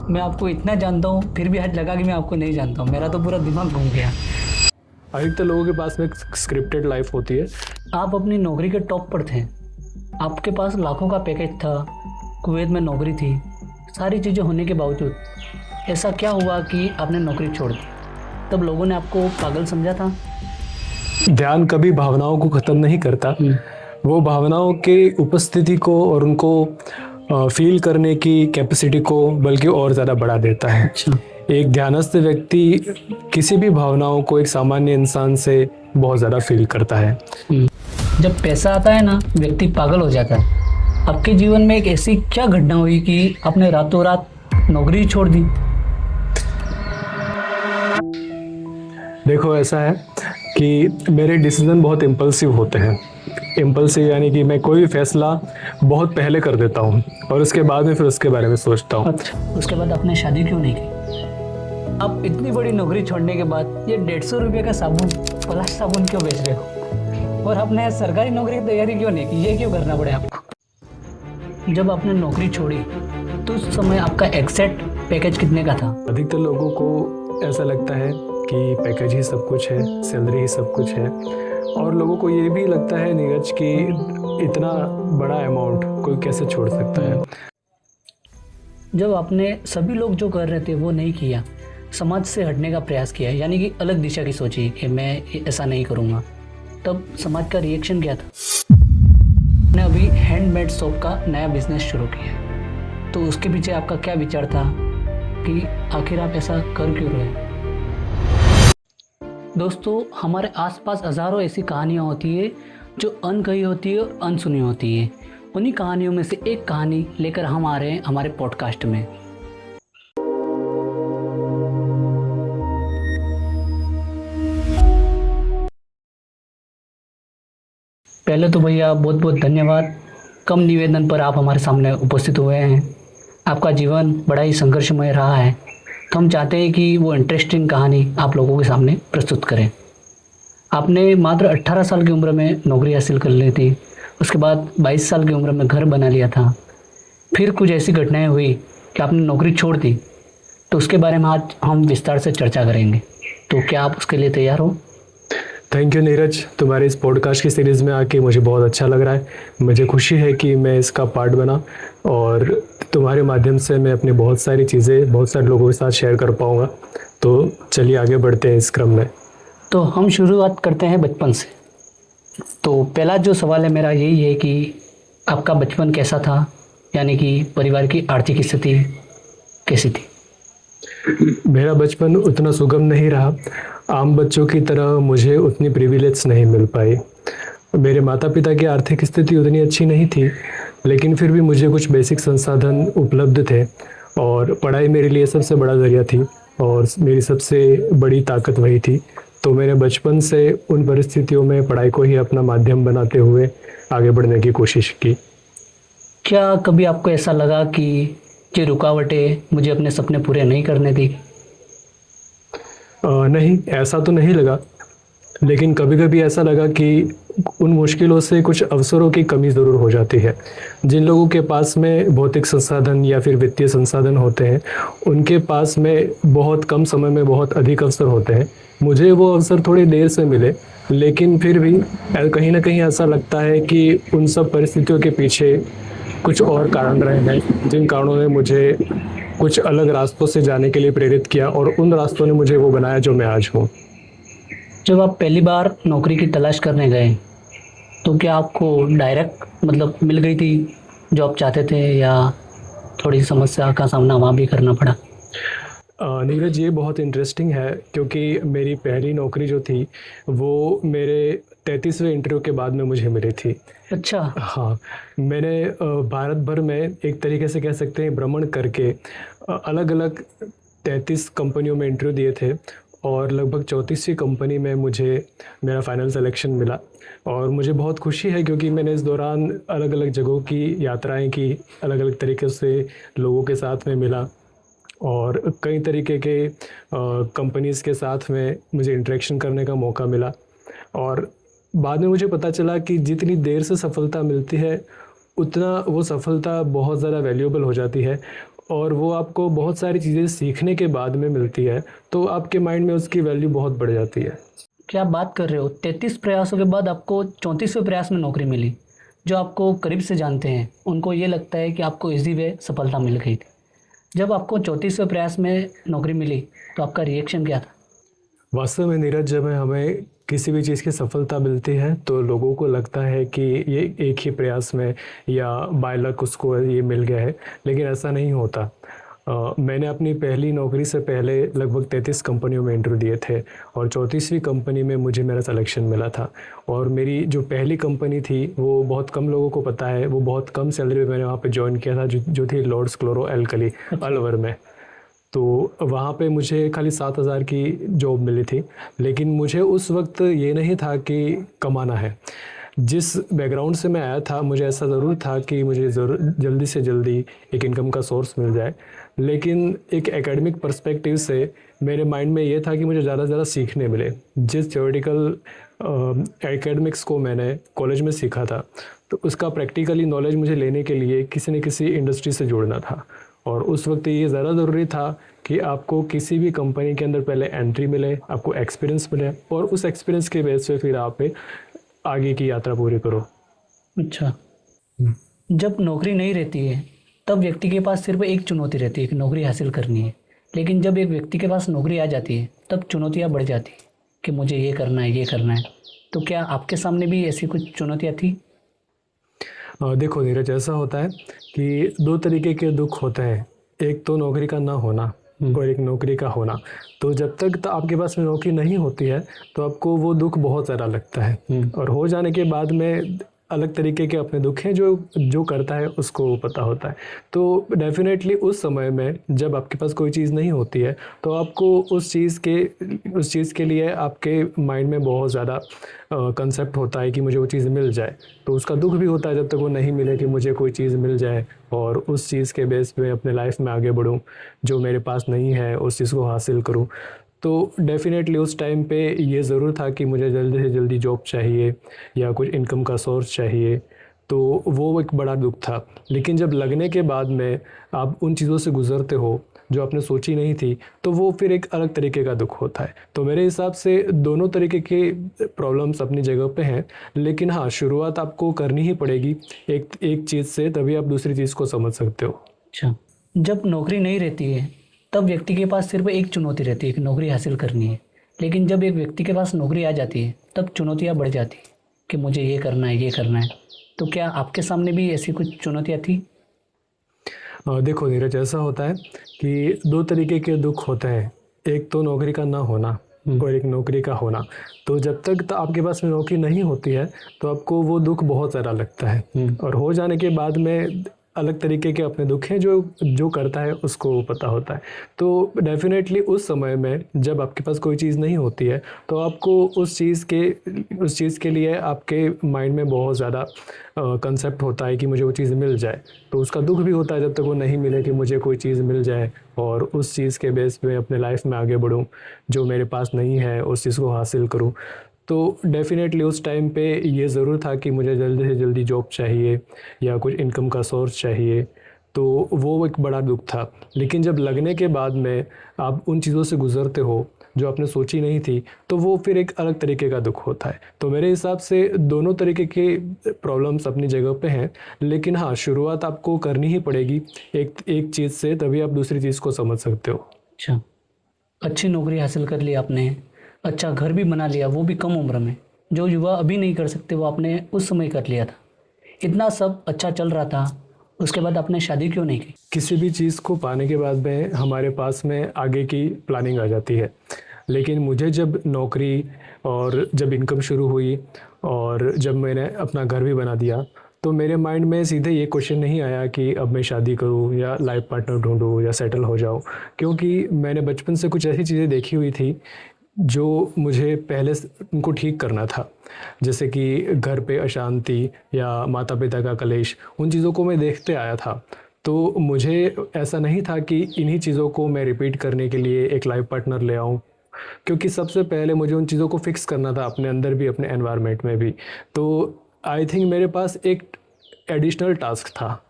मैं आपको इतना जानता हूँ फिर भी आज लगा कि मैं आपको नहीं जानता हूँ। मेरा तो पूरा दिमाग घूम गया। अधिकतर लोगों के पास में एक स्क्रिप्टेड लाइफ होती है। आप अपनी नौकरी के टॉप पर थे, आपके पास लाखों का पैकेज था, कुवैत में नौकरी थी, सारी चीज़ें होने के बावजूद ऐसा क्या हुआ कि आपने नौकरी छोड़ दी? तब लोगों ने आपको पागल समझा था? ध्यान कभी भावनाओं को ख़त्म नहीं करता, वो भावनाओं के उपस्थिति को और उनको फील करने की कैपेसिटी को बल्कि और ज़्यादा बढ़ा देता है। अच्छा। एक ध्यानस्थ व्यक्ति किसी भी भावनाओं को एक सामान्य इंसान से बहुत ज़्यादा फील करता है। जब पैसा आता है ना, व्यक्ति पागल हो जाता है। आपके जीवन में एक ऐसी क्या घटना हुई कि आपने रातों रात नौकरी छोड़ दी? देखो, ऐसा है कि मेरे डिसीजन बहुत इम्पल्सिव होते हैं। इम्पल्सिव यानी कि मैं कोई भी फैसला बहुत पहले कर देता हूँ और उसके बाद में फिर उसके बारे में सोचता हूँ। अच्छा, उसके बाद आपने शादी क्यों नहीं की? आप इतनी बड़ी नौकरी छोड़ने के बाद ये 150 रुपये का साबुन, पलाश साबुन क्यों बेच रहे हो? और आपने सरकारी नौकरी की तैयारी क्यों नहीं की? ये क्यों करना पड़े आपको? जब आपने नौकरी छोड़ी तो उस समय आपका एग्जैक्ट पैकेज कितने का था? अधिकतर लोगों को ऐसा लगता है कि पैकेज ही सब कुछ है, सैलरी ही सब कुछ है, और लोगों को ये भी लगता है नीरज कि इतना बड़ा अमाउंट कोई कैसे छोड़ सकता है। जब आपने सभी लोग जो कर रहे थे वो नहीं किया, समाज से हटने का प्रयास किया, यानी कि अलग दिशा की सोची कि मैं ऐसा नहीं करूँगा, तब समाज का रिएक्शन क्या था? मैंने अभी हैंडमेड सोप का नया बिजनेस शुरू किया है, तो उसके पीछे आपका क्या विचार था कि आखिर आप ऐसा कर क्यों रहे? दोस्तों, हमारे आसपास हज़ारों ऐसी कहानियाँ होती है जो अनकही होती है और अनसुनी होती है। उन्हीं कहानियों में से एक कहानी लेकर हम आ रहे हैं हमारे पॉडकास्ट में। पहले तो भैया बहुत बहुत धन्यवाद, कम निवेदन पर आप हमारे सामने उपस्थित हुए हैं। आपका जीवन बड़ा ही संघर्षमय रहा है, तो हम चाहते हैं कि वो इंटरेस्टिंग कहानी आप लोगों के सामने प्रस्तुत करें। आपने मात्र 18 साल की उम्र में नौकरी हासिल कर ली थी, उसके बाद 22 साल की उम्र में घर बना लिया था, फिर कुछ ऐसी घटनाएं हुई कि आपने नौकरी छोड़ दी, तो उसके बारे में आज हम विस्तार से चर्चा करेंगे। तो क्या आप उसके लिए तैयार हो? थैंक यू नीरज, तुम्हारे इस पॉडकास्ट की सीरीज़ में आके मुझे बहुत अच्छा लग रहा है। मुझे खुशी है कि मैं इसका पार्ट बना और तुम्हारे माध्यम से मैं अपनी बहुत सारी चीज़ें बहुत सारे लोगों के साथ शेयर कर पाऊँगा। तो चलिए आगे बढ़ते हैं इस क्रम में। तो हम शुरुआत करते हैं बचपन से। तो पहला जो सवाल है मेरा यही है कि आपका बचपन कैसा था, यानी कि परिवार की आर्थिक स्थिति कैसी थी? मेरा बचपन उतना सुगम नहीं रहा। आम बच्चों की तरह मुझे उतनी प्रिविलेज नहीं मिल पाई। मेरे माता पिता की आर्थिक स्थिति उतनी अच्छी नहीं थी, लेकिन फिर भी मुझे कुछ बेसिक संसाधन उपलब्ध थे और पढ़ाई मेरे लिए सबसे बड़ा ज़रिया थी और मेरी सबसे बड़ी ताकत वही थी। तो मैंने बचपन से उन परिस्थितियों में पढ़ाई को ही अपना माध्यम बनाते हुए आगे बढ़ने की कोशिश की। क्या कभी आपको ऐसा लगा कि ये रुकावटें मुझे अपने सपने पूरे नहीं करने दी? नहीं, ऐसा तो नहीं लगा, लेकिन कभी कभी ऐसा लगा कि उन मुश्किलों से कुछ अवसरों की कमी ज़रूर हो जाती है। जिन लोगों के पास में भौतिक संसाधन या फिर वित्तीय संसाधन होते हैं, उनके पास में बहुत कम समय में बहुत अधिक अवसर होते हैं। मुझे वो अवसर थोड़ी देर से मिले, लेकिन फिर भी कहीं ना कहीं ऐसा लगता है कि उन सब परिस्थितियों के पीछे कुछ और कारण रहे हैं, जिन कारणों ने मुझे कुछ अलग रास्तों से जाने के लिए प्रेरित किया और उन रास्तों ने मुझे वो बनाया जो मैं आज हूँ। जब आप पहली बार नौकरी की तलाश करने गए, तो क्या आपको डायरेक्ट मतलब मिल गई थी जो आप चाहते थे, या थोड़ी समस्या का सामना वहाँ भी करना पड़ा? नीरज, ये बहुत इंटरेस्टिंग है क्योंकि मेरी पहली नौकरी जो थी वो मेरे 33वें इंटरव्यू के बाद में मुझे मिली थी। अच्छा। हाँ, मैंने भारत भर में एक तरीके से कह सकते हैं भ्रमण करके अलग अलग 33 कंपनियों में इंटरव्यू दिए थे और लगभग 34वीं कंपनी में मुझे मेरा फाइनल सिलेक्शन मिला। और मुझे बहुत खुशी है क्योंकि मैंने इस दौरान अलग अलग जगहों की यात्राएं की, अलग अलग तरीके से लोगों के साथ में मिला और कई तरीके के कंपनीज़ के साथ में मुझे इंटरेक्शन करने का मौका मिला। और बाद में मुझे पता चला कि जितनी देर से सफलता मिलती है, उतना वो सफलता बहुत ज़्यादा वैल्यूएबल हो जाती है और वो आपको बहुत सारी चीज़ें सीखने के बाद में मिलती है, तो आपके माइंड में उसकी वैल्यू बहुत बढ़ जाती है। क्या आप बात कर रहे हो, 33 प्रयासों के बाद आपको 34वें प्रयास में नौकरी मिली। जो आपको करीब से जानते हैं उनको ये लगता है कि आपको इजी वे सफलता मिल गई थी। जब आपको 34वें प्रयास में नौकरी मिली तो आपका रिएक्शन क्या था? वास्तव में नीरज, जब हमें किसी भी चीज़ की सफलता मिलती है तो लोगों को लगता है कि ये एक ही प्रयास में या बाय लक उसको ये मिल गया है, लेकिन ऐसा नहीं होता। मैंने अपनी पहली नौकरी से पहले लगभग 33 कंपनियों में इंटरव्यू दिए थे और 34वीं कंपनी में मुझे मेरा सिलेक्शन मिला था। और मेरी जो पहली कंपनी थी वो बहुत कम लोगों को पता है, वो बहुत कम सैलरी में मैंने वहाँ पे ज्वाइन किया था, जो थी लॉर्ड्स क्लोरो एल्कली अलवर में। तो वहाँ पे मुझे खाली 7,000 की जॉब मिली थी, लेकिन मुझे उस वक्त ये नहीं था कि कमाना है। जिस बैकग्राउंड से मैं आया था मुझे ऐसा ज़रूर था कि मुझे जल्दी से जल्दी एक इनकम का सोर्स मिल जाए, लेकिन एक एकेडमिक पर्सपेक्टिव से मेरे माइंड में ये था कि मुझे ज़्यादा से ज़्यादा सीखने मिले। जिस थ्योरेटिकल एकेडमिक्स को मैंने कॉलेज में सीखा था तो उसका प्रैक्टिकली नॉलेज मुझे लेने के लिए किसी न किसी इंडस्ट्री से जुड़ना था। और उस वक्त ये ज़्यादा ज़रूरी था कि आपको किसी भी कंपनी के अंदर पहले एंट्री मिले, आपको एक्सपीरियंस मिले और उस एक्सपीरियंस के बेस पे फिर आप आगे की यात्रा पूरी करो। अच्छा, जब नौकरी नहीं रहती है तब व्यक्ति के पास सिर्फ एक चुनौती रहती है कि नौकरी हासिल करनी है। लेकिन जब एक व्यक्ति के पास नौकरी आ जाती है तब चुनौतियाँ बढ़ जाती है कि मुझे ये करना है, ये करना है। तो क्या आपके सामने भी ऐसी कुछ चुनौतियाँ थी? देखो नीरज, ऐसा होता है कि दो तरीके के दुख होते हैं। एक तो नौकरी का ना होना और एक नौकरी का होना। तो जब तक तो आपके पास में नौकरी नहीं होती है तो आपको वो दुख बहुत ज़्यादा लगता है, और हो जाने के बाद में अलग तरीके के अपने दुख हैं जो करता है उसको पता होता है। तो डेफिनेटली उस समय में जब आपके पास कोई चीज़ नहीं होती है तो आपको उस चीज़ के लिए आपके माइंड में बहुत ज़्यादा कंसेप्ट होता है कि मुझे वो चीज़ मिल जाए। तो उसका दुख भी होता है जब तक वो नहीं मिले कि मुझे कोई चीज़ मिल जाए और उस चीज़ के बेस पे अपने लाइफ में आगे बढ़ूँ, जो मेरे पास नहीं है उस चीज़ को हासिल करूँ। तो डेफ़िनेटली उस टाइम पे ये ज़रूर था कि मुझे जल्दी से जल्दी जॉब चाहिए या कुछ इनकम का सोर्स चाहिए। तो वो एक बड़ा दुख था। लेकिन जब लगने के बाद में आप उन चीज़ों से गुज़रते हो जो आपने सोची नहीं थी, तो वो फिर एक अलग तरीके का दुख होता है। तो मेरे हिसाब से दोनों तरीके के प्रॉब्लम्स अपनी जगह पे हैं, लेकिन हाँ, शुरुआत आपको करनी ही पड़ेगी एक चीज़ से, तभी आप दूसरी चीज़ को समझ सकते हो। अच्छा, जब नौकरी नहीं रहती है तब व्यक्ति के पास सिर्फ एक चुनौती रहती है कि नौकरी हासिल करनी है। लेकिन जब एक व्यक्ति के पास नौकरी आ जाती है तब चुनौतियाँ बढ़ जाती है कि मुझे ये करना है, ये करना है। तो क्या आपके सामने भी ऐसी कुछ चुनौतियाँ थी? देखो नीरज, ऐसा होता है कि दो तरीके के दुख होते हैं। एक तो नौकरी का ना होना और एक नौकरी का होना। तो जब तक तो आपके पास में नौकरी नहीं होती है तो आपको वो दुख बहुत ज़्यादा लगता है, और हो जाने के बाद में अलग तरीके के अपने दुख हैं जो करता है उसको पता होता है। तो डेफिनेटली उस समय में जब आपके पास कोई चीज़ नहीं होती है तो आपको उस चीज़ के लिए आपके माइंड में बहुत ज़्यादा कंसेप्ट होता है कि मुझे वो चीज़ मिल जाए। तो उसका दुख भी होता है जब तक वो नहीं मिले कि मुझे कोई चीज़ मिल जाए और उस चीज़ के बेस पे अपने लाइफ में आगे बढ़ूँ, जो मेरे पास नहीं है उस चीज़ को हासिल करूँ। तो डेफ़िनेटली उस टाइम पे ये ज़रूर था कि मुझे जल्दी से जल्दी जॉब चाहिए या कुछ इनकम का सोर्स चाहिए। तो वो एक बड़ा दुख था। लेकिन जब लगने के बाद में आप उन चीज़ों से गुज़रते हो जो आपने सोची नहीं थी, तो वो फिर एक अलग तरीके का दुख होता है। तो मेरे हिसाब से दोनों तरीके के प्रॉब्लम्स अपनी जगह पे हैं, लेकिन हाँ, शुरुआत आपको करनी ही पड़ेगी एक चीज़ से, तभी आप दूसरी चीज़ को समझ सकते हो। अच्छा, अच्छी नौकरी हासिल कर ली आपने, अच्छा घर भी बना लिया, वो भी कम उम्र में। जो युवा अभी नहीं कर सकते वो आपने उस समय कर लिया था। इतना सब अच्छा चल रहा था, उसके बाद आपने शादी क्यों नहीं की? किसी भी चीज़ को पाने के बाद में हमारे पास में आगे की प्लानिंग आ जाती है। लेकिन मुझे जब नौकरी और जब इनकम शुरू हुई और जब मैंने अपना घर भी बना दिया, तो मेरे माइंड में सीधे ये क्वेश्चन नहीं आया कि अब मैं शादी करूं या लाइफ पार्टनर ढूंढूं या सेटल हो जाऊं, क्योंकि मैंने बचपन से कुछ ऐसी चीज़ें देखी हुई थी जो मुझे पहले उनको ठीक करना था। जैसे कि घर पे अशांति या माता पिता का कलेश, उन चीज़ों को मैं देखते आया था। तो मुझे ऐसा नहीं था कि इन्हीं चीज़ों को मैं रिपीट करने के लिए एक लाइफ पार्टनर ले आऊँ, क्योंकि सबसे पहले मुझे उन चीज़ों को फिक्स करना था अपने अंदर भी, अपने एनवायरनमेंट में भी। तो आई थिंक मेरे पास एक एडिशनल टास्क था।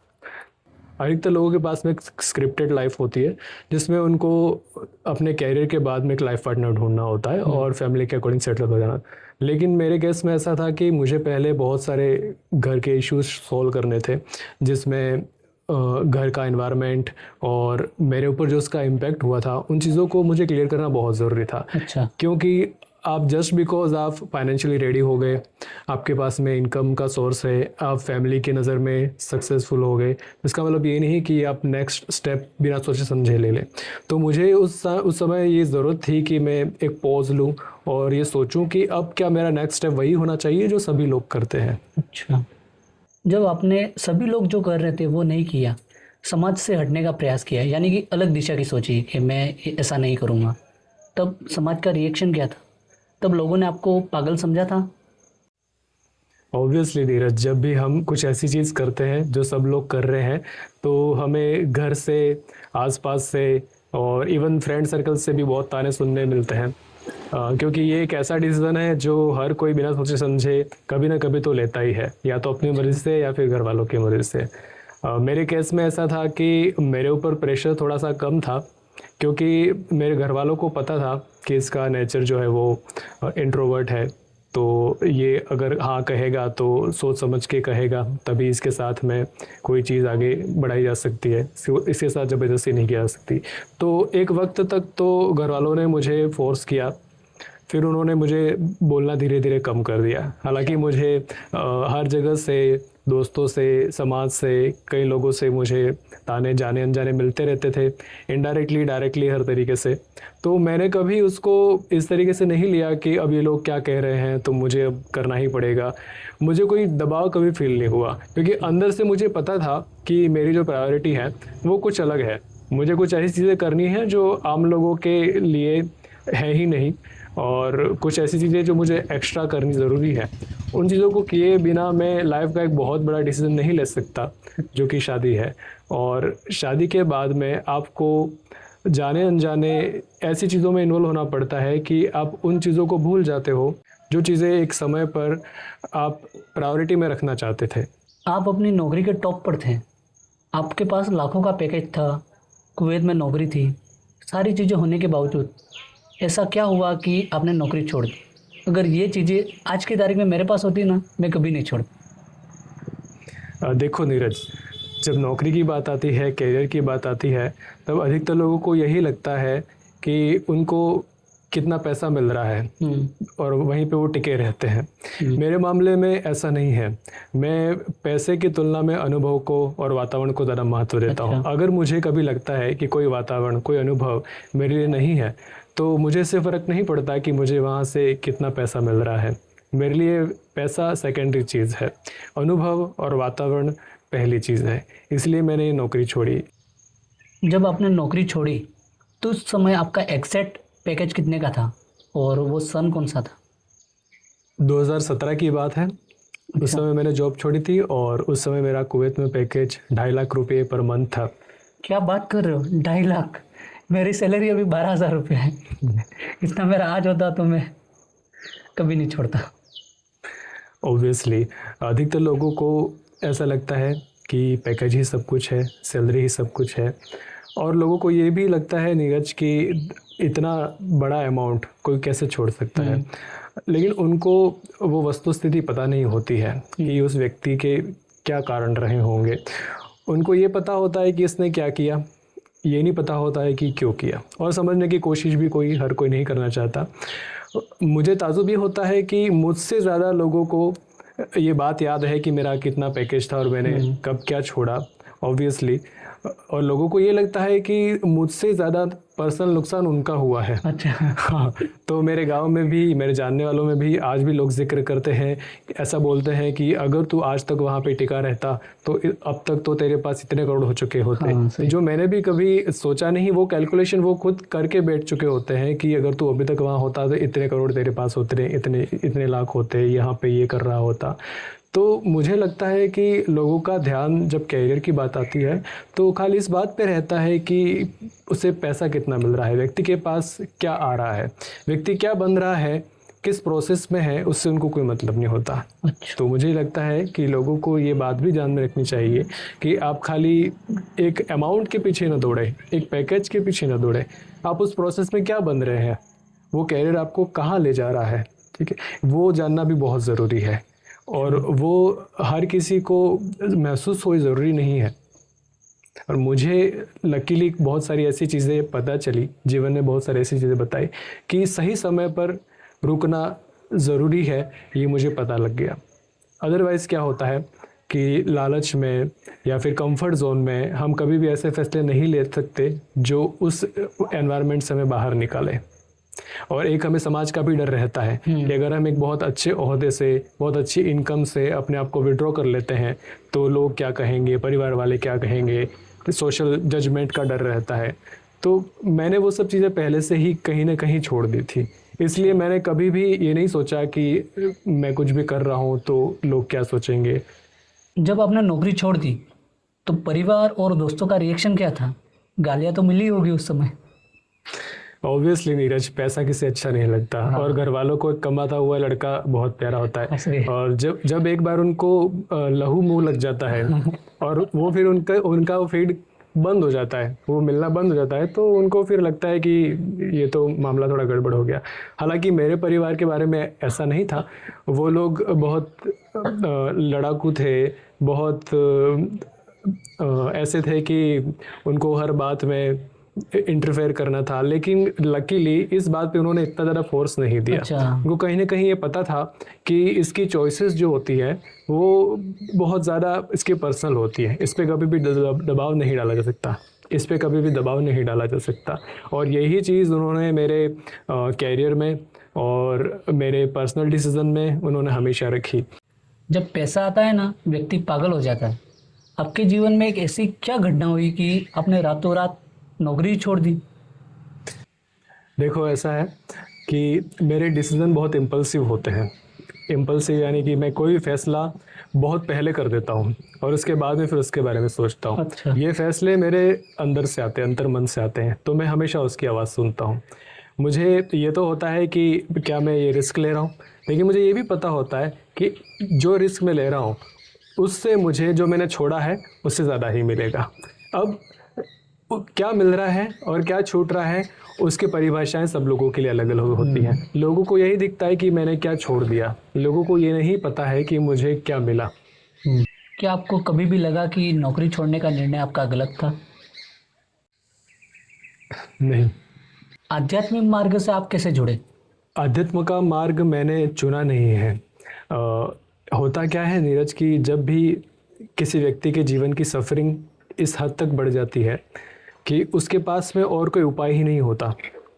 अधिकतर लोगों के पास में एक स्क्रिप्टेड लाइफ होती है जिसमें उनको अपने कैरियर के बाद में एक लाइफ पार्टनर ढूंढना होता है और फैमिली के अकॉर्डिंग सेटल हो जाना। लेकिन मेरे केस में ऐसा था कि मुझे पहले बहुत सारे घर के इश्यूज सॉल्व करने थे, जिसमें घर का एनवायरनमेंट और मेरे ऊपर जो उसका इम्पैक्ट हुआ था उन चीज़ों को मुझे क्लियर करना बहुत ज़रूरी था। अच्छा। क्योंकि आप जस्ट बिकॉज आप फाइनेंशियली रेडी हो गए, आपके पास में इनकम का सोर्स है, आप फैमिली की नज़र में सक्सेसफुल हो गए, इसका मतलब ये नहीं कि आप नेक्स्ट स्टेप बिना सोचे समझे ले लें। तो मुझे उस समय ये ज़रूरत थी कि मैं एक पॉज लूँ और ये सोचूं कि अब क्या मेरा नेक्स्ट स्टेप वही होना चाहिए जो सभी लोग करते हैं। अच्छा, जब आपने सभी लोग जो कर रहे थे वो नहीं किया, समाज से हटने का प्रयास किया, यानी कि अलग दिशा की सोची कि मैं ऐसा नहीं करूँगा, तब समाज का रिएक्शन क्या था? तब लोगों ने आपको पागल समझा था? ऑब्वियसली नीरज, जब भी हम कुछ ऐसी चीज़ करते हैं जो सब लोग कर रहे हैं तो हमें घर से, आसपास से और इवन फ्रेंड सर्कल से भी बहुत ताने सुनने मिलते हैं। क्योंकि ये एक ऐसा डिसीज़न है जो हर कोई बिना सोचे समझे कभी ना कभी तो लेता ही है, या तो अपनी मर्ज़ी से या फिर घर वालों की मर्ज़ी से। मेरे केस में ऐसा था कि मेरे ऊपर प्रेशर थोड़ा सा कम था, क्योंकि मेरे घर वालों को पता था कि इसका नेचर जो है वो इंट्रोवर्ट है, तो ये अगर हाँ कहेगा तो सोच समझ के कहेगा, तभी इसके साथ में कोई चीज़ आगे बढ़ाई जा सकती है, इसके साथ ज़बरदस्ती नहीं की जा सकती। तो एक वक्त तक तो घर वालों ने मुझे फोर्स किया, फिर उन्होंने मुझे बोलना धीरे धीरे कम कर दिया। हालांकि मुझे हर जगह से, दोस्तों से, समाज से, कई लोगों से मुझे ताने जाने अनजाने मिलते रहते थे, इनडायरेक्टली डायरेक्टली हर तरीके से। तो मैंने कभी उसको इस तरीके से नहीं लिया कि अब ये लोग क्या कह रहे हैं तो मुझे अब करना ही पड़ेगा। मुझे कोई दबाव कभी फील नहीं हुआ, क्योंकि अंदर से मुझे पता था कि मेरी जो प्रायोरिटी है वो कुछ अलग है। मुझे कुछ ऐसी चीज़ें करनी है जो आम लोगों के लिए है ही नहीं, और कुछ ऐसी चीज़ें जो मुझे एक्स्ट्रा करनी ज़रूरी है। उन चीज़ों को किए बिना मैं लाइफ का एक बहुत बड़ा डिसीजन नहीं ले सकता, जो कि शादी है। और शादी के बाद में आपको जाने अनजाने ऐसी चीज़ों में इन्वॉल्व होना पड़ता है कि आप उन चीज़ों को भूल जाते हो जो चीज़ें एक समय पर आप प्रायोरिटी में रखना चाहते थे। आप अपनी नौकरी के टॉप पर थे, आपके पास लाखों का पैकेज था, कुवैत में नौकरी थी, सारी चीज़ें होने के बावजूद ऐसा क्या हुआ कि आपने नौकरी छोड़ दी? अगर ये चीज़ें आज की तारीख में मेरे पास होती ना, मैं कभी नहीं छोड़ता। देखो नीरज, जब नौकरी की बात आती है, करियर की बात आती है, तब अधिकतर लोगों को यही लगता है कि उनको कितना पैसा मिल रहा है और वहीं पे वो टिके रहते हैं। मेरे मामले में ऐसा नहीं है। मैं पैसे की तुलना में अनुभव को और वातावरण को ज़्यादा महत्व देता हूँ। अगर मुझे कभी लगता है कि कोई वातावरण, कोई अनुभव मेरे लिए नहीं है, तो मुझे इससे फ़र्क नहीं पड़ता कि मुझे वहाँ से कितना पैसा मिल रहा है। मेरे लिए पैसा सेकेंडरी चीज़ है, अनुभव और वातावरण पहली चीज़ है। इसलिए मैंने ये नौकरी छोड़ी। जब आपने नौकरी छोड़ी तो उस समय आपका एग्जैक्ट पैकेज कितने का था और वो सन कौन सा था? 2017 की बात है। उस समय मैंने जॉब छोड़ी थी और उस समय मेरा कुवैत में पैकेज 2.5 लाख रुपये पर मंथ था। क्या बात कर रहे हो? 2.5 लाख? मेरी सैलरी अभी 12,000 रुपये है। इतना मेरा आज होता तो मैं कभी नहीं छोड़ता। ऑब्वियसली अधिकतर लोगों को ऐसा लगता है कि पैकेज ही सब कुछ है, सैलरी ही सब कुछ है, और लोगों को ये भी लगता है नीरज कि इतना बड़ा अमाउंट कोई कैसे छोड़ सकता है। लेकिन उनको वो वस्तुस्थिति पता नहीं होती है कि उस व्यक्ति के क्या कारण रहे होंगे। उनको ये पता होता है कि इसने क्या किया, ये नहीं पता होता है कि क्यों किया, और समझने की कोशिश भी हर कोई नहीं करना चाहता। मुझे ताज्जुब ये होता है कि मुझसे ज़्यादा लोगों को ये बात याद है कि मेरा कितना पैकेज था और मैंने कब क्या छोड़ा, ऑब्वियसली। और लोगों को ये लगता है कि मुझसे ज़्यादा पर्सनल नुकसान उनका हुआ है। अच्छा। हाँ, तो मेरे गांव में भी, मेरे जानने वालों में भी आज भी लोग जिक्र करते हैं, ऐसा बोलते हैं कि अगर तू आज तक वहाँ पे टिका रहता तो अब तक तो तेरे पास इतने करोड़ हो चुके होते। हाँ, जो मैंने भी कभी सोचा नहीं, वो कैलकुलेशन वो खुद करके बैठ चुके होते हैं कि अगर तू अभी तक वहाँ होता तो इतने करोड़ तेरे पास होते, इतने लाख होते, यहाँ पे ये कर रहा होता। तो मुझे लगता है कि लोगों का ध्यान जब कैरियर की बात आती है तो खाली इस बात पे रहता है कि उसे पैसा कितना मिल रहा है, व्यक्ति के पास क्या आ रहा है, व्यक्ति क्या बन रहा है, किस प्रोसेस में है उससे उनको कोई मतलब नहीं होता। अच्छा। तो मुझे लगता है कि लोगों को ये बात भी ध्यान में रखनी चाहिए कि आप खाली एक अमाउंट के पीछे ना दौड़े, एक पैकेज के पीछे ना दौड़े, आप उस प्रोसेस में क्या बन रहे हैं, वो कैरियर आपको कहाँ ले जा रहा है, ठीक है, वो जानना भी बहुत ज़रूरी है। और वो हर किसी को महसूस हो ज़रूरी नहीं है। और मुझे लकीली बहुत सारी ऐसी चीज़ें पता चली, जीवन में बहुत सारी ऐसी चीज़ें बताई कि सही समय पर रुकना ज़रूरी है, ये मुझे पता लग गया। अदरवाइज़ क्या होता है कि लालच में या फिर कंफर्ट जोन में हम कभी भी ऐसे फैसले नहीं ले सकते जो उस एनवायरनमेंट से हमें बाहर निकाले। और एक हमें समाज का भी डर रहता है कि अगर हम एक बहुत अच्छे ओहदे से, बहुत अच्छी इनकम से अपने आप को विड्रॉ कर लेते हैं तो लोग क्या कहेंगे, परिवार वाले क्या कहेंगे, सोशल जजमेंट का डर रहता है। तो मैंने वो सब चीज़ें पहले से ही कहीं ना कहीं छोड़ दी थी। इसलिए मैंने कभी भी ये नहीं सोचा कि मैं कुछ भी कर रहा हूँ तो लोग क्या सोचेंगे। जब आपने नौकरी छोड़ दी तो परिवार और दोस्तों का रिएक्शन क्या था? गालियाँ तो मिली होगी उस समय। ऑब्वियसली नीरज, पैसा किसे अच्छा नहीं लगता। हाँ। और घर वालों को एक कमाता हुआ लड़का बहुत प्यारा होता ऐसे है। ही। और जब जब एक बार उनको लहू मुंह लग जाता है और वो फिर उनका उनका वो फीड बंद हो जाता है, वो मिलना बंद हो जाता है, तो उनको फिर लगता है कि ये तो मामला थोड़ा गड़बड़ हो गया। हालांकि मेरे परिवार के बारे में ऐसा नहीं था। वो लोग बहुत लड़ाकू थे, बहुत ऐसे थे कि उनको हर बात में इंटरफेयर करना था। लेकिन लकीली इस बात पे उन्होंने इतना ज़्यादा फोर्स नहीं दिया। अच्छा। उनको कहीं ना कहीं ये पता था कि इसकी चॉइसेस जो होती है वो बहुत ज़्यादा इसकी पर्सनल होती है, इस पर कभी भी दबाव नहीं डाला जा सकता, इस पे कभी भी दबाव नहीं डाला जा सकता। और यही चीज़ उन्होंने मेरे कैरियर में और मेरे पर्सनल डिसीजन में उन्होंने हमेशा रखी। जब पैसा आता है ना, व्यक्ति पागल हो जाता है। आपके जीवन में एक ऐसी क्या घटना हुई कि आपने रातों रात नौकरी छोड़ दी? देखो, ऐसा है कि मेरे डिसीजन बहुत इम्पल्सिव होते हैं। इम्पल्सिव यानी कि मैं कोई भी फैसला बहुत पहले कर देता हूँ और उसके बाद में फिर उसके बारे में सोचता हूँ। अच्छा। ये फैसले मेरे अंदर से आते हैं, अंतर मन से आते हैं, तो मैं हमेशा उसकी आवाज़ सुनता हूँ। मुझे ये तो होता है कि क्या मैं ये रिस्क ले रहा हूँ, लेकिन मुझे ये भी पता होता है कि जो रिस्क मैं ले रहा हूँ उससे मुझे जो मैंने छोड़ा है उससे ज़्यादा ही मिलेगा। अब क्या मिल रहा है और क्या छूट रहा है, उसकी परिभाषाएं सब लोगों के लिए अलग अलग होती हैं। लोगों को यही दिखता है कि मैंने क्या छोड़ दिया, लोगों को ये नहीं पता है कि मुझे क्या मिला। क्या आपको कभी भी लगा कि नौकरी छोड़ने का निर्णय आपका गलत था? नहीं। आध्यात्मिक मार्ग से आप कैसे जुड़े? अध्यात्म का मार्ग मैंने चुना नहीं है। होता क्या है नीरज कि जब भी किसी व्यक्ति के जीवन की सफरिंग इस हद तक बढ़ जाती है कि उसके पास में और कोई उपाय ही नहीं होता,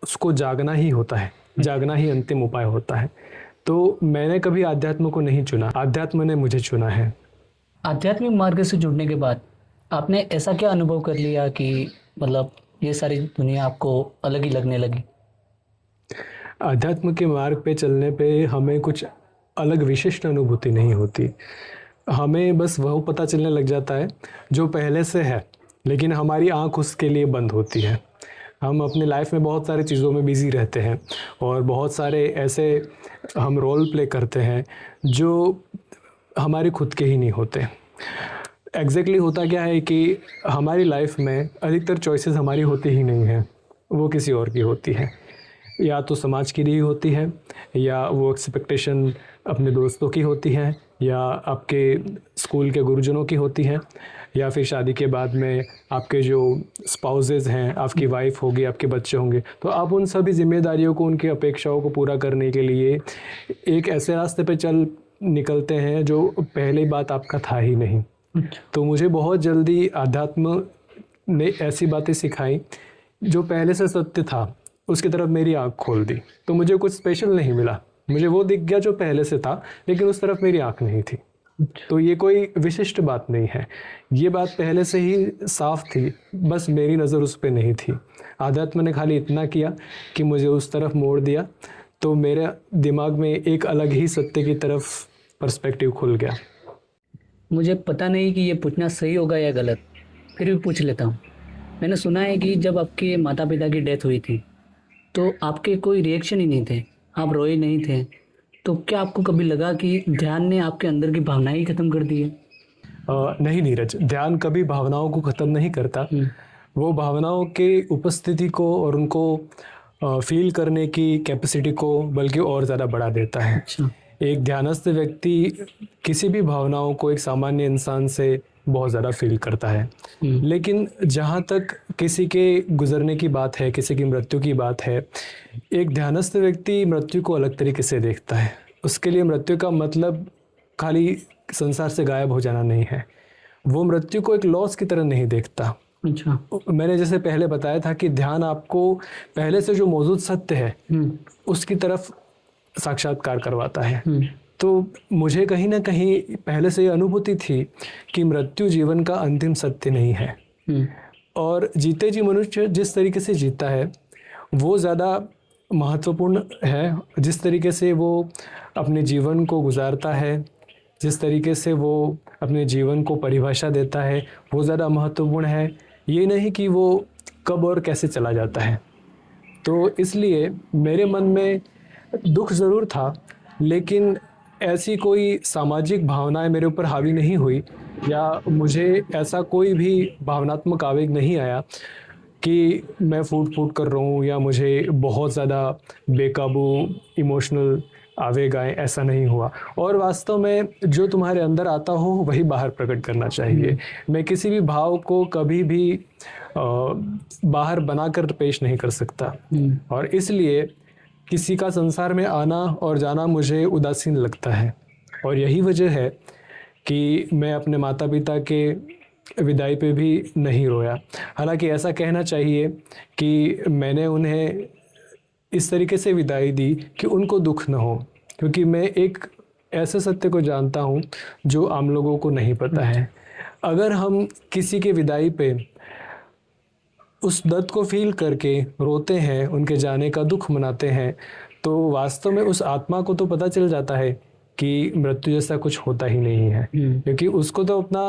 उसको जागना ही होता है, जागना ही अंतिम उपाय होता है। तो मैंने कभी आध्यात्म को नहीं चुना, आध्यात्म ने मुझे चुना है। आध्यात्मिक मार्ग से जुड़ने के बाद आपने ऐसा क्या अनुभव कर लिया कि मतलब ये सारी दुनिया आपको अलग ही लगने लगी? अध्यात्म के मार्ग पे चलने पे हमें कुछ अलग विशिष्ट अनुभूति नहीं होती। हमें बस वह पता चलने लग जाता है जो पहले से है, लेकिन हमारी आंख उसके लिए बंद होती है। हम अपनी लाइफ में बहुत सारी चीज़ों में बिज़ी रहते हैं और बहुत सारे ऐसे हम रोल प्ले करते हैं जो हमारे खुद के ही नहीं होते। एग्जैक्टली होता क्या है कि हमारी लाइफ में अधिकतर चॉइसेस हमारी होती ही नहीं हैं, वो किसी और की होती है। या तो समाज की दी होती है, या वो एक्सपेक्टेशन अपने दोस्तों की होती है, या आपके स्कूल के गुरुजनों की होती है, या फिर शादी के बाद में आपके जो स्पाउसेस हैं, आपकी वाइफ होगी, आपके बच्चे होंगे, तो आप उन सभी जिम्मेदारियों को, उनकी अपेक्षाओं को पूरा करने के लिए एक ऐसे रास्ते पे चल निकलते हैं जो पहले बात आपका था ही नहीं। तो मुझे बहुत जल्दी आध्यात्म ने ऐसी बातें सिखाई जो पहले से सत्य था, उसकी तरफ मेरी आंख खोल दी। तो मुझे कुछ स्पेशल नहीं मिला, मुझे वो दिख गया जो पहले से था, लेकिन उस तरफ मेरी आंख नहीं थी। तो ये कोई विशिष्ट बात नहीं है, ये बात पहले से ही साफ थी, बस मेरी नज़र उस पर नहीं थी। आध्यात्म ने खाली इतना किया कि मुझे उस तरफ मोड़ दिया, तो मेरे दिमाग में एक अलग ही सत्य की तरफ पर्सपेक्टिव खुल गया। मुझे पता नहीं कि ये पूछना सही होगा या गलत, फिर भी पूछ लेता हूँ। मैंने सुना है कि जब आपके माता पिता की डेथ हुई थी तो आपके कोई रिएक्शन ही नहीं थे, आप रोए नहीं थे, तो क्या आपको कभी लगा कि ध्यान ने आपके अंदर की भावनाएं ही खत्म कर दी है? नहीं नीरज, ध्यान कभी भावनाओं को ख़त्म नहीं करता। वो भावनाओं के उपस्थिति को और उनको फील करने की कैपेसिटी को बल्कि और ज़्यादा बढ़ा देता है। अच्छा। एक ध्यानस्थ व्यक्ति किसी भी भावनाओं को एक सामान्य इंसान से बहुत ज़्यादा फील करता है। लेकिन जहाँ तक किसी के गुजरने की बात है, किसी की मृत्यु की बात है, एक ध्यानस्थ व्यक्ति मृत्यु को अलग तरीके से देखता है। उसके लिए मृत्यु का मतलब खाली संसार से गायब हो जाना नहीं है। वो मृत्यु को एक लॉस की तरह नहीं देखता। अच्छा। मैंने जैसे पहले बताया था कि ध्यान आपको पहले से जो मौजूद सत्य है उसकी तरफ साक्षात्कार करवाता है। तो मुझे कहीं ना कहीं पहले से ये अनुभूति थी कि मृत्यु जीवन का अंतिम सत्य नहीं है। और जीते जी मनुष्य जिस तरीके से जीता है वो ज़्यादा महत्वपूर्ण है। जिस तरीके से वो अपने जीवन को गुजारता है, जिस तरीके से वो अपने जीवन को परिभाषा देता है, वो ज़्यादा महत्वपूर्ण है। ये नहीं कि वो कब और कैसे चला जाता है। तो इसलिए मेरे मन में दुख ज़रूर था, लेकिन ऐसी कोई सामाजिक भावनाएं मेरे ऊपर हावी नहीं हुई, या मुझे ऐसा कोई भी भावनात्मक आवेग नहीं आया कि मैं फूट फूट कर रहा हूँ या मुझे बहुत ज़्यादा बेकाबू इमोशनल आवेग आए। ऐसा नहीं हुआ। और वास्तव में जो तुम्हारे अंदर आता हो वही बाहर प्रकट करना चाहिए। मैं किसी भी भाव को कभी भी बाहर बनाकर पेश नहीं कर सकता, और इसलिए किसी का संसार में आना और जाना मुझे उदासीन लगता है। और यही वजह है कि मैं अपने माता पिता के विदाई पे भी नहीं रोया। हालांकि ऐसा कहना चाहिए कि मैंने उन्हें इस तरीके से विदाई दी कि उनको दुख न हो, क्योंकि मैं एक ऐसे सत्य को जानता हूँ जो आम लोगों को नहीं पता है। अगर हम किसी के विदाई पे उस दर्द को फील करके रोते हैं, उनके जाने का दुख मनाते हैं, तो वास्तव में उस आत्मा को तो पता चल जाता है कि मृत्यु जैसा कुछ होता ही नहीं है। क्योंकि उसको तो अपना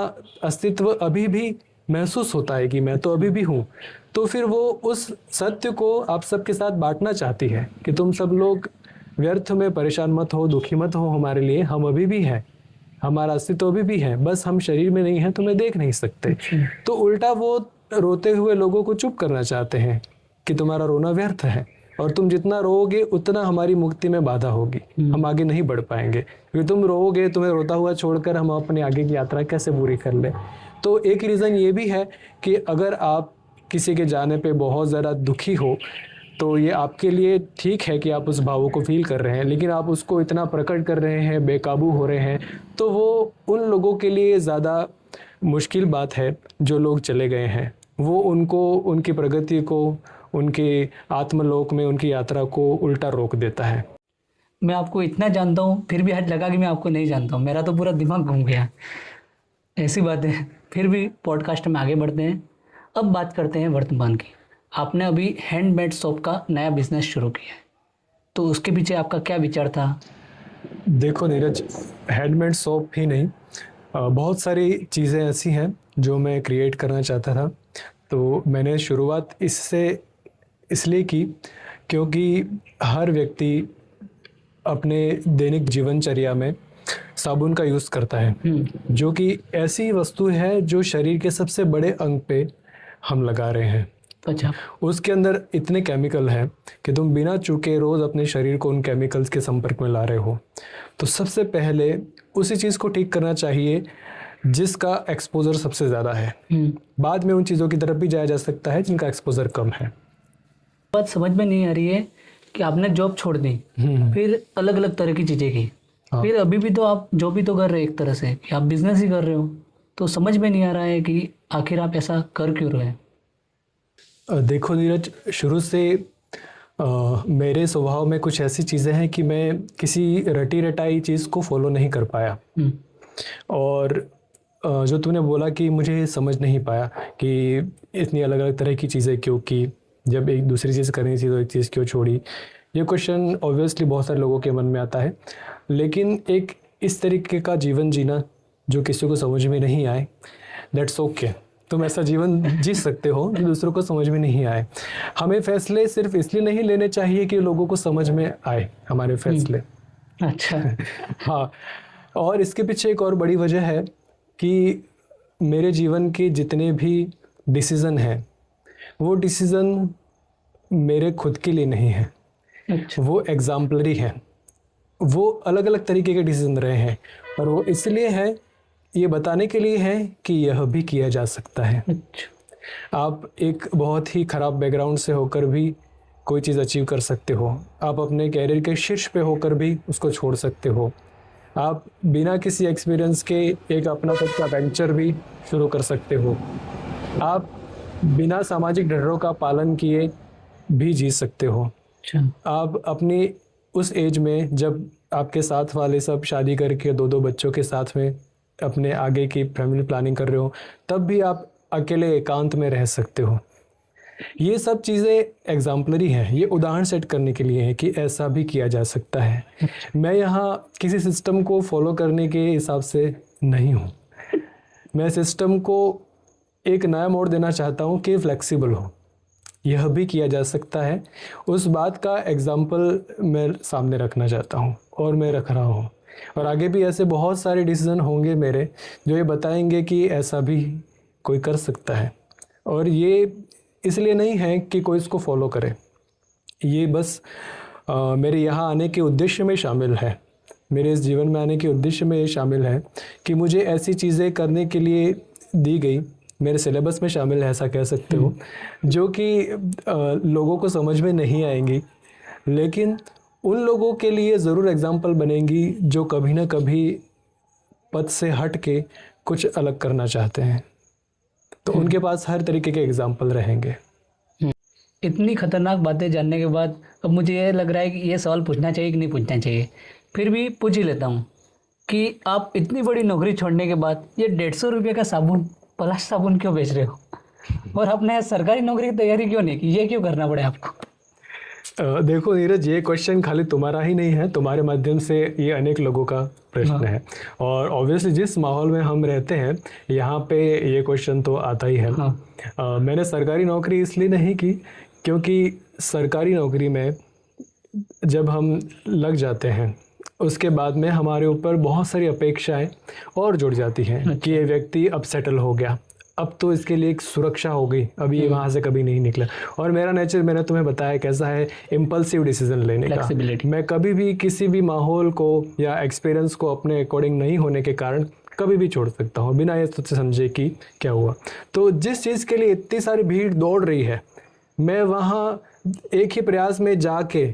अस्तित्व अभी भी महसूस होता है कि मैं तो अभी भी हूँ। तो फिर वो उस सत्य को आप सबके साथ बांटना चाहती है कि तुम सब लोग व्यर्थ में परेशान मत हो, दुखी मत हो हमारे लिए। हम अभी भी हैं, हमारा अस्तित्व अभी भी है, बस हम शरीर में नहीं हैं, तुम्हें देख नहीं सकते। तो उल्टा वो रोते हुए लोगों को चुप करना चाहते हैं कि तुम्हारा रोना व्यर्थ है, और तुम जितना रोओगे उतना हमारी मुक्ति में बाधा होगी, हम आगे नहीं बढ़ पाएंगे। क्योंकि तुम रोओगे, तुम्हें रोता हुआ छोड़कर हम अपनी आगे की यात्रा कैसे पूरी कर ले। तो एक रीज़न ये भी है कि अगर आप किसी के जाने पे बहुत ज़्यादा दुखी हो तो ये आपके लिए ठीक है कि आप उस भावों को फील कर रहे हैं, लेकिन आप उसको इतना प्रकट कर रहे हैं, बेकाबू हो रहे हैं, तो वो उन लोगों के लिए ज़्यादा मुश्किल बात है जो लोग चले गए हैं। वो उनको, उनकी प्रगति को, उनके आत्मलोक में उनकी यात्रा को उल्टा रोक देता है। मैं आपको इतना जानता हूँ, फिर भी आज लगा कि मैं आपको नहीं जानता हूँ। मेरा तो पूरा दिमाग घूम गया। ऐसी बात है। फिर भी पॉडकास्ट में आगे बढ़ते हैं। अब बात करते हैं वर्तमान की। आपने अभी हैंडमेड शॉप का नया बिजनेस शुरू किया है, तो उसके पीछे आपका क्या विचार था? देखो नीरज, हैंडमेड शॉप ही नहीं, बहुत सारी चीज़ें ऐसी हैं जो मैं क्रिएट करना चाहता था। तो मैंने शुरुआत इससे इसलिए की क्योंकि हर व्यक्ति अपने दैनिक जीवनचर्या में साबुन का यूज़ करता है, जो कि ऐसी वस्तु है जो शरीर के सबसे बड़े अंग पे हम लगा रहे हैं। अच्छा। उसके अंदर इतने केमिकल हैं कि तुम बिना चूके रोज़ अपने शरीर को उन केमिकल्स के संपर्क में ला रहे हो। तो सबसे पहले उसी चीज़ को ठीक करना चाहिए जिसका एक्सपोजर सबसे ज़्यादा है। बाद में उन चीज़ों की तरफ भी जाया जा सकता है जिनका एक्सपोजर कम है। बात समझ में नहीं आ रही है कि आपने जॉब छोड़ दी, फिर अलग अलग तरह की चीज़ें की, फिर अभी भी तो आप जॉब भी तो कर रहे हैं एक तरह से, कि आप बिजनेस ही कर रहे हो। तो समझ में नहीं आ रहा है कि आखिर आप ऐसा कर क्यों रहे हैं? देखो नीरज, शुरू से मेरे स्वभाव में कुछ ऐसी चीज़ें हैं कि मैं किसी रटी रटाई चीज़ को फॉलो नहीं कर पाया। और जो तूने बोला कि मुझे समझ नहीं पाया कि इतनी अलग अलग तरह की चीज़ें क्यों की, जब एक दूसरी चीज़ करनी थी तो एक चीज़ क्यों छोड़ी, ये क्वेश्चन ऑब्वियसली बहुत सारे लोगों के मन में आता है। लेकिन एक इस तरीके का जीवन जीना जो किसी को समझ में नहीं आए, दैट्स ओके। तुम ऐसा जीवन जी सकते हो जो दूसरों को समझ में नहीं आए। हमें फैसले सिर्फ इसलिए नहीं लेने चाहिए कि लोगों को समझ में आए हमारे फैसले। अच्छा। हाँ, और इसके पीछे एक और बड़ी वजह है कि मेरे जीवन के जितने भी डिसीज़न हैं वो डिसीज़न मेरे खुद के लिए नहीं है, अच्छा। वो एग्जाम्पलरी हैं। वो अलग अलग तरीके के डिसीजन रहे हैं और वो इसलिए है, ये बताने के लिए है कि यह भी किया जा सकता है। अच्छा। आप एक बहुत ही ख़राब बैकग्राउंड से होकर भी कोई चीज़ अचीव कर सकते हो। आप अपने कैरियर के शीर्ष पे होकर भी उसको छोड़ सकते हो। आप बिना किसी एक्सपीरियंस के एक अपना खुद का वेंचर भी शुरू कर सकते हो। आप बिना सामाजिक डरों का पालन किए भी जी सकते हो। अच्छा। आप अपनी उस एज में जब आपके साथ वाले सब शादी करके दो दो बच्चों के साथ में अपने आगे की फैमिली प्लानिंग कर रहे हो, तब भी आप अकेले एकांत में रह सकते हो। ये सब चीज़ें एग्जाम्पलरी हैं, ये उदाहरण सेट करने के लिए है कि ऐसा भी किया जा सकता है। मैं यहाँ किसी सिस्टम को फॉलो करने के हिसाब से नहीं हूँ। मैं सिस्टम को एक नया मोड़ देना चाहता हूँ कि फ्लेक्सिबल हो, यह भी किया जा सकता है। उस बात का एग्जाम्पल मैं सामने रखना चाहता हूँ और मैं रख रहा हूँ। और आगे भी ऐसे बहुत सारे डिसीजन होंगे मेरे जो ये बताएंगे कि ऐसा भी कोई कर सकता है। और ये इसलिए नहीं है कि कोई इसको फॉलो करे, ये बस मेरे यहाँ आने के उद्देश्य में शामिल है। मेरे इस जीवन में आने के उद्देश्य में ये शामिल है कि मुझे ऐसी चीज़ें करने के लिए दी गई, मेरे सिलेबस में शामिल है, ऐसा कह सकते हो, जो कि लोगों को समझ में नहीं आएंगी, लेकिन उन लोगों के लिए ज़रूर एग्जाम्पल बनेंगी जो कभी ना कभी पथ से हट के कुछ अलग करना चाहते हैं। तो उनके पास हर तरीके के एग्जाम्पल रहेंगे। इतनी खतरनाक बातें जानने के बाद अब मुझे ये लग रहा है कि ये सवाल पूछना चाहिए कि नहीं पूछना चाहिए, फिर भी पूछ ही लेता हूँ कि आप इतनी बड़ी नौकरी छोड़ने के बाद ये 150 रुपये का साबुन, पलाश साबुन क्यों बेच रहे हो? और आपने सरकारी नौकरी की तैयारी क्यों नहीं की? ये क्यों करना पड़े आपको? देखो नीरज, ये क्वेश्चन खाली तुम्हारा ही नहीं है, तुम्हारे माध्यम से ये अनेक लोगों का प्रश्न है। और ऑब्वियसली जिस माहौल में हम रहते हैं यहाँ पे ये क्वेश्चन तो आता ही है। मैंने सरकारी नौकरी इसलिए नहीं की क्योंकि सरकारी नौकरी में जब हम लग जाते हैं उसके बाद में हमारे ऊपर बहुत सारी अपेक्षाएं और जुड़ जाती हैं कि ये व्यक्ति अब सेटल हो गया, अब तो इसके लिए एक सुरक्षा हो गई, अभी ये वहाँ से कभी नहीं निकला। और मेरा नेचर, मैंने तुम्हें बताया कैसा है, इम्पल्सिव डिसीजन लेने का। मैं कभी भी किसी भी माहौल को या एक्सपीरियंस को अपने अकॉर्डिंग नहीं होने के कारण कभी भी छोड़ सकता हूँ बिना ये सोचे समझे कि क्या हुआ। तो जिस चीज़ के लिए इतनी सारी भीड़ दौड़ रही है, मैं वहाँ एक ही प्रयास में जाके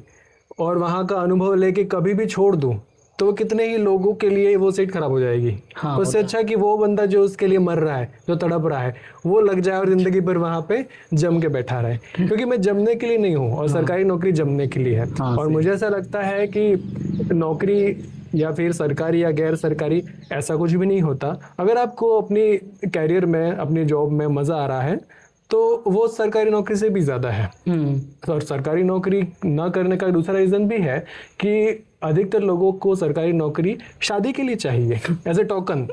और वहाँ का अनुभव लेके कभी भी छोड़ दूँ तो कितने ही लोगों के लिए वो सीट खराब हो जाएगी। उससे अच्छा कि वो बंदा जो उसके लिए मर रहा है, जो तड़प रहा है, वो लग जाए और जिंदगी भर वहाँ पे जम के बैठा रहे। क्योंकि मैं जमने के लिए नहीं हूँ और सरकारी नौकरी जमने के लिए है। और मुझे ऐसा लगता है कि नौकरी या फिर सरकारी या गैर सरकारी ऐसा कुछ भी नहीं होता। अगर आपको अपनी कैरियर में, अपनी जॉब में मज़ा आ रहा है तो वो सरकारी नौकरी से भी ज़्यादा है। और सरकारी नौकरी ना करने का दूसरा रीज़न भी है कि अधिकतर लोगों को सरकारी नौकरी शादी के लिए चाहिए, एज ए टोकन।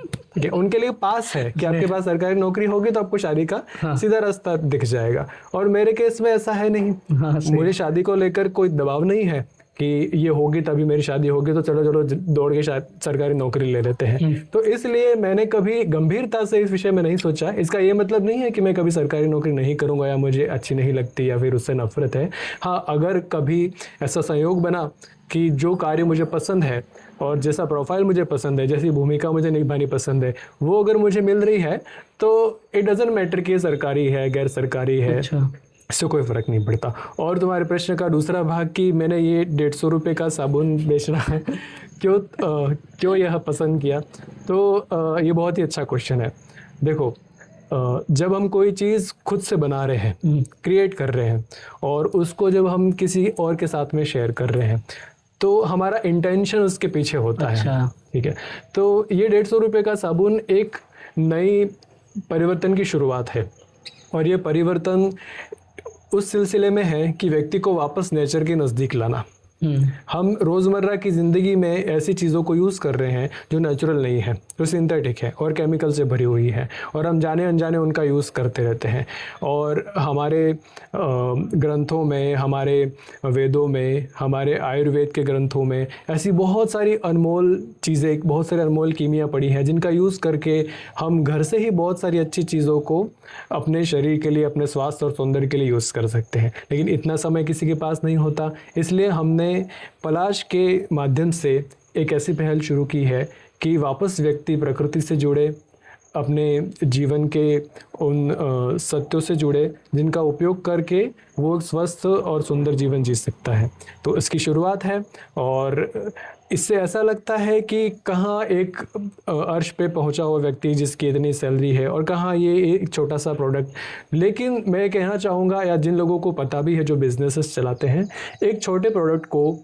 उनके लिए पास है कि आपके पास सरकारी नौकरी होगी तो आपको शादी का सीधा रास्ता दिख जाएगा। और मेरे केस में ऐसा है नहीं। मुझे शादी को लेकर कोई दबाव नहीं है कि ये होगी तभी मेरी शादी होगी, तो चलो चलो दौड़ के सरकारी नौकरी ले लेते हैं। तो इसलिए मैंने कभी गंभीरता से इस विषय में नहीं सोचा। इसका ये मतलब नहीं है कि मैं कभी सरकारी नौकरी नहीं करूंगा या मुझे अच्छी नहीं लगती या फिर उससे नफरत है। हाँ, अगर कभी ऐसा संयोग बना कि जो कार्य मुझे पसंद है और जैसा प्रोफाइल मुझे पसंद है, जैसी भूमिका मुझे निभानी पसंद है, वो अगर मुझे मिल रही है तो इट डजंट मैटर कि सरकारी है गैर सरकारी है, इससे कोई फ़र्क नहीं पड़ता। और तुम्हारे प्रश्न का दूसरा भाग कि मैंने ये 150 रुपये का साबुन बेचना है क्यों यह पसंद किया, तो ये बहुत ही अच्छा क्वेश्चन है। देखो, जब हम कोई चीज़ खुद से बना रहे हैं, क्रिएट कर रहे हैं और उसको जब हम किसी और के साथ में शेयर कर रहे हैं तो हमारा इंटेंशन उसके पीछे होता है। ठीक है, तो ये 150 रुपये का साबुन एक नई परिवर्तन की शुरुआत है। और ये परिवर्तन उस सिलसिले में है कि व्यक्ति को वापस नेचर के नज़दीक लाना। हम रोज़मर्रा की ज़िंदगी में ऐसी चीज़ों को यूज़ कर रहे हैं जो नेचुरल नहीं है, जो सिंथेटिक है और केमिकल से भरी हुई है, और हम जाने अनजाने उनका यूज़ करते रहते हैं। और हमारे ग्रंथों में, हमारे वेदों में, हमारे आयुर्वेद के ग्रंथों में ऐसी बहुत सारी अनमोल चीज़ें, बहुत सारी अनमोल कीमियाँ पड़ी हैं जिनका यूज़ करके हम घर से ही बहुत सारी अच्छी चीज़ों को अपने शरीर के लिए, अपने स्वास्थ्य और सौंदर्य के लिए यूज़ कर सकते हैं। लेकिन इतना समय किसी के पास नहीं होता, इसलिए हमने पलाश के माध्यम से एक ऐसी पहल शुरू की है कि वापस व्यक्ति प्रकृति से जुड़े, अपने जीवन के उन सत्यों से जुड़े जिनका उपयोग करके वो स्वस्थ और सुंदर जीवन जी सकता है। तो इसकी शुरुआत है, और इससे ऐसा लगता है कि कहाँ एक अर्श पे पहुंचा हुआ व्यक्ति जिसकी इतनी सैलरी है, और कहाँ ये एक छोटा सा प्रोडक्ट। लेकिन मैं कहना चाहूँगा, या जिन लोगों को पता भी है जो बिजनेसेस चलाते हैं, एक छोटे प्रोडक्ट को,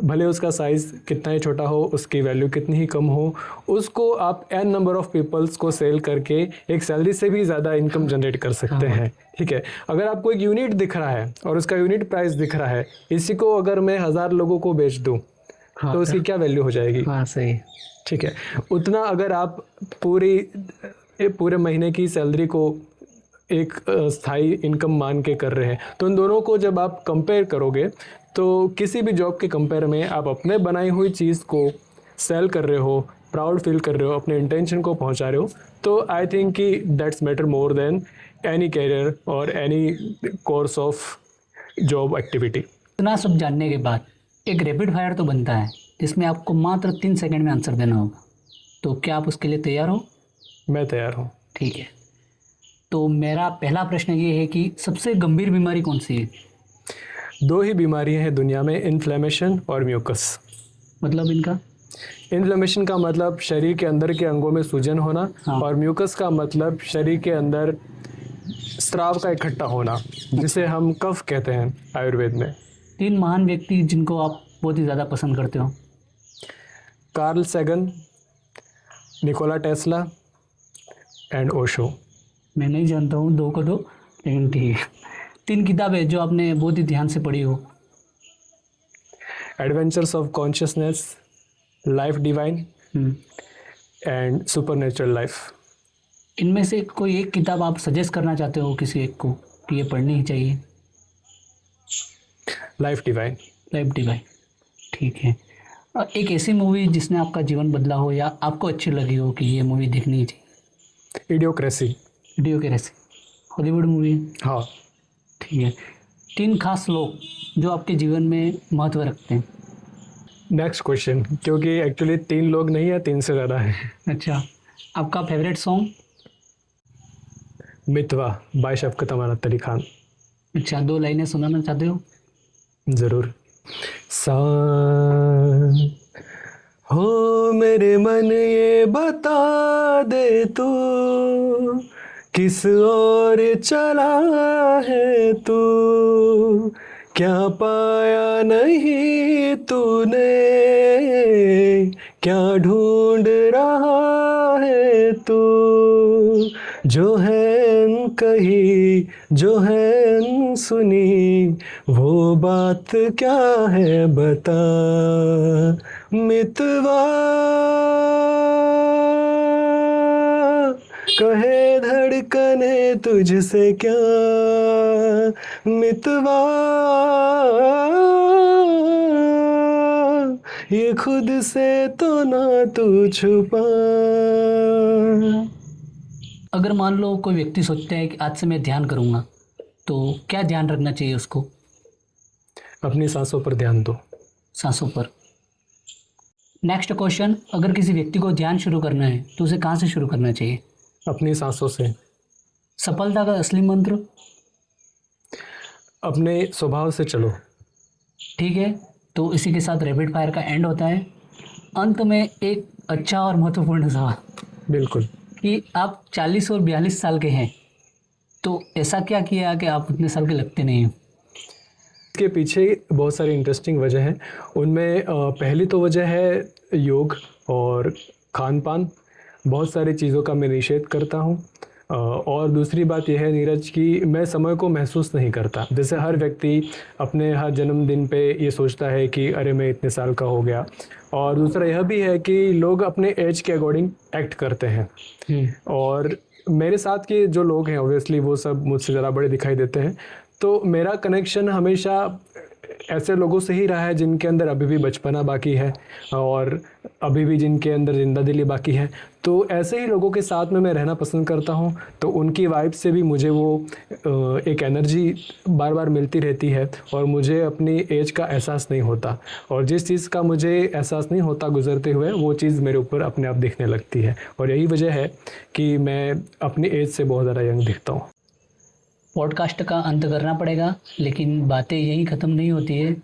भले उसका साइज़ कितना ही छोटा हो, उसकी वैल्यू कितनी ही कम हो, उसको आप एन नंबर ऑफ पीपल्स को सेल करके एक सैलरी से भी ज़्यादा इनकम जनरेट कर सकते हैं। ठीक है, अगर आपको एक यूनिट दिख रहा है और उसका यूनिट प्राइस दिख रहा है, इसी को अगर मैं 1000 लोगों को बेच दूँ तो उसकी क्या वैल्यू हो जाएगी? हाँ सही। ठीक है, उतना अगर आप पूरे महीने की सैलरी को एक स्थायी इनकम मान के कर रहे हैं, तो इन दोनों को जब आप कंपेयर करोगे तो किसी भी जॉब के कंपेयर में आप अपने बनाई हुई चीज़ को सेल कर रहे हो, प्राउड फील कर रहे हो, अपने इंटेंशन को पहुंचा रहे हो, तो आई थिंक कि that's matter more than any career और any course of job activity. इतना सब जानने के बाद एक रैपिड फायर तो बनता है जिसमें आपको मात्र 3 सेकंड में आंसर देना होगा, तो क्या आप उसके लिए तैयार हो? मैं तैयार हूँ। ठीक है, तो मेरा पहला प्रश्न ये है कि सबसे गंभीर बीमारी कौन सी है? 2 ही बीमारियां हैं दुनिया में, इन्फ्लेमेशन और म्यूकस। मतलब इनका? इन्फ्लेमेशन का मतलब शरीर के अंदर के अंगों में सूजन होना, हाँ। और म्यूकस का मतलब शरीर के अंदर स्राव का इकट्ठा होना, जिसे हम कफ कहते हैं आयुर्वेद में। 3 महान व्यक्ति जिनको आप बहुत ही ज़्यादा पसंद करते हो? Carl Sagan, Nikola Tesla and Osho. मैं नहीं जानता हूँ 2 को 2, लेकिन ठीक है। 3 किताबें जो आपने बहुत ही ध्यान से पढ़ी हो? Adventures of consciousness, life divine and supernatural life. इनमें से कोई एक किताब आप सजेस्ट करना चाहते हो किसी एक को कि ये पढ़नी ही चाहिए? Life divine. लाइफ डिवाइन, ठीक है। एक ऐसी मूवी जिसने आपका जीवन बदला हो या आपको अच्छी लगी हो कि ये मूवी देखनी ही चाहिए? इडियोक्रेसी। इडियोक्रेसी हॉलीवुड मूवी है? हाँ। ठीक है। 3 खास लोग जो आपके जीवन में महत्व रखते हैं? नेक्स्ट क्वेश्चन, क्योंकि एक्चुअली 3 लोग नहीं है, 3 से ज़्यादा है। अच्छा, आपका फेवरेट सॉन्ग? मितवा बाय शफकत अमानत अली खान। अच्छा, 2 लाइनें सुनाना चाहते हो? ज़रूर। सा हो मेरे मन ये बता दे तू, किस ओर चला है तू, क्या पाया नहीं तूने, क्या ढूंढ रहा है तू, जो है कही जो है सुनी, वो बात क्या है बता मितवा, कहे धड़कने तुझसे क्या मितवा, ये खुद से तो ना तू छुपा। अगर मान लो कोई व्यक्ति सोचता है कि आज से मैं ध्यान करूँगा, तो क्या ध्यान रखना चाहिए उसको? अपनी सांसों पर ध्यान दो। सांसों पर। नेक्स्ट क्वेश्चन, अगर किसी व्यक्ति को ध्यान शुरू करना है तो उसे कहाँ से शुरू करना चाहिए? अपनी सांसों से। सफलता का असली मंत्र? अपने स्वभाव से चलो। ठीक है, तो इसी के साथ रैपिड फायर का एंड होता है। अंत में एक अच्छा और महत्वपूर्ण सवाल बिल्कुल, कि आप 40 और 42 साल के हैं, तो ऐसा क्या किया कि आप उतने साल के लगते नहीं हो? इसके पीछे बहुत सारी इंटरेस्टिंग वजह हैं। उनमें पहली तो वजह है योग और खान पान। बहुत सारी चीज़ों का मैं निषेध करता हूँ, और दूसरी बात यह है नीरज कि मैं समय को महसूस नहीं करता। जैसे हर व्यक्ति अपने हर जन्मदिन पे ये सोचता है कि अरे मैं इतने साल का हो गया। और दूसरा यह भी है कि लोग अपने एज के अकॉर्डिंग एक्ट करते हैं। और मेरे साथ के जो लोग हैं ऑब्वियसली वो सब मुझसे ज़रा बड़े दिखाई देते हैं। तो मेरा कनेक्शन हमेशा ऐसे लोगों से ही रहा है जिनके अंदर अभी भी बचपना बाकी है और अभी भी जिनके अंदर जिंदा दिली बाकी है। तो ऐसे ही लोगों के साथ में मैं रहना पसंद करता हूँ। तो उनकी वाइब से भी मुझे वो एक एनर्जी बार बार मिलती रहती है और मुझे अपनी एज का एहसास नहीं होता। और जिस चीज़ का मुझे एहसास नहीं होता गुजरते हुए वो चीज़ मेरे ऊपर अपने आप दिखने लगती है। और यही वजह है कि मैं अपनी एज से बहुत ज़्यादा यंग दिखता हूँ। पॉडकास्ट का अंत करना पड़ेगा, लेकिन बातें यहीं ख़त्म नहीं होती है।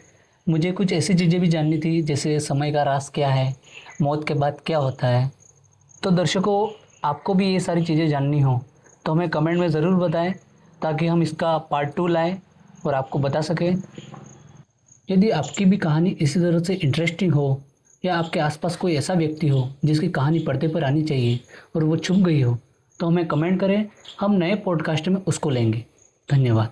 मुझे कुछ ऐसी चीज़ें भी जाननी थी, जैसे समय का राज क्या है, मौत के बाद क्या होता है। तो दर्शकों, आपको भी ये सारी चीज़ें जाननी हो तो हमें कमेंट में ज़रूर बताएं, ताकि हम इसका पार्ट 2 लाएं और आपको बता सकें। यदि आपकी भी कहानी इसी तरह से इंटरेस्टिंग हो, या आपके आसपास कोई ऐसा व्यक्ति हो जिसकी कहानी पर्दे पर आनी चाहिए और वो छुप गई हो, तो हमें कमेंट करें। हम नए पॉडकास्ट में उसको लेंगे। धन्यवाद।